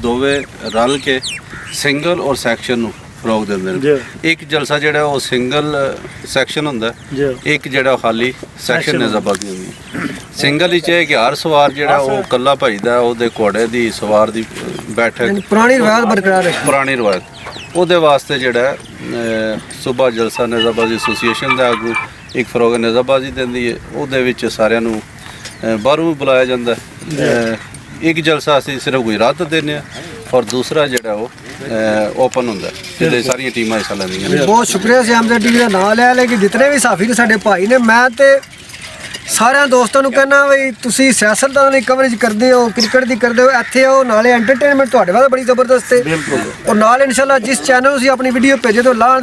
ਦੋਵੇਂ ਰਲ ਕੇ ਸਿੰਗਲ ਔਰ ਸੈਕਸ਼ਨ ਨੂੰ ਫਰੋਗ ਦਿੰਦੇ ਨੇ। ਇੱਕ ਜਲਸਾ ਜਿਹੜਾ ਉਹ ਸਿੰਗਲ ਸੈਕਸ਼ਨ ਹੁੰਦਾ, ਇੱਕ ਜਿਹੜਾ ਖਾਲੀ ਸੈਕਸ਼ਨ ਨਿਜ਼ਾਬਾਦੀ ਹੁੰਦੀ। ਸਿੰਗਲ ਵਿੱਚ ਇਹ ਕਿ ਹਰ ਸਵਾਰ ਜਿਹੜਾ ਉਹ ਕੱਲਾ ਭਜਦਾ, ਉਹਦੇ ਘੋੜੇ ਦੀ ਸਵਾਰ ਦੀ ਬੈਠਕ ਪੁਰਾਣੀ ਰਿਵਾਇਤ ਬਰਕਰਾਰ ਹੈ। ਪੁਰਾਣੀ ਰਿਵਾਇਤ ਉਹਦੇ ਵਾਸਤੇ ਜਿਹੜਾ ਸੂਬਾ ਜਲਸਾ ਨਿਜ਼ਾਬਾਦੀ ਐਸੋਸੀਏਸ਼ਨ ਦਾ ਆਗੂ ਇੱਕ ਫਰੋਗ ਨਿਜ਼ਾਬਾਦੀ ਦਿੰਦੀ ਹੈ। ਉਹਦੇ ਵਿੱਚ ਸਾਰਿਆਂ ਨੂੰ ਬਾਹਰੋਂ ਵੀ ਬੁਲਾਇਆ ਜਾਂਦਾ। ਇੱਕ ਜਲਸਾ ਅਸੀਂ ਸਿਰਫ ਗੁਜਰਾਤ ਦਿੰਦੇ ਹਾਂ ਔਰ ਦੂਸਰਾ ਜਿਹੜਾ ਉਹ ओपन ਹੁੰਦਾ ਜਿਹਦੇ ਸਾਰੀਆਂ ਟੀਮਾਂ ਹਿੱਸਾ ਲੈਂਦੀਆਂ ਨੇ। ਬਹੁਤ ਸ਼ੁਕਰੀਆ ਸੀ ਐਮਜ਼ੈਡ ਟੀਵੀ ਦਾ ਨਾਮ ਲਿਆ ਲੈ ਕਿ ਜਿਤਨੇ ਵੀ ਸਾਫੀ ਨੇ ਸਾਡੇ ਭਾਈ ਨੇ। ਮੈਂ ਤੇ ਸਾਰਿਆਂ ਦੋਸਤਾਂ ਨੂੰ ਕਹਿੰਦਾ ਵੀ ਤੁਸੀਂ ਸਿਆਸਤਦਾਨਾਂ ਦੀ ਕਵਰੇਜ ਕਰਦੇ ਹੋ, ਕ੍ਰਿਕਟ ਦੀ ਕਰਦੇ ਹੋ, ਇੱਥੇ ਆਓ। ਨਾਲੇ ਐਂਟਰਟੇਨਮੈਂਟ ਤੁਹਾਡੇ ਵਾਸਤੇ ਬੜੀ ਜ਼ਬਰਦਸਤ ਹੈ। ਔਰ ਨਾਲ ਇਨਸ਼ਾਅੱਲਾ ਜਿਸ ਚੈਨਲ ਨੂੰ ਤੁਸੀਂ ਆਪਣੀ ਵੀਡੀਓ ਭੇਜੇ ਤੋਂ ਲਾਣ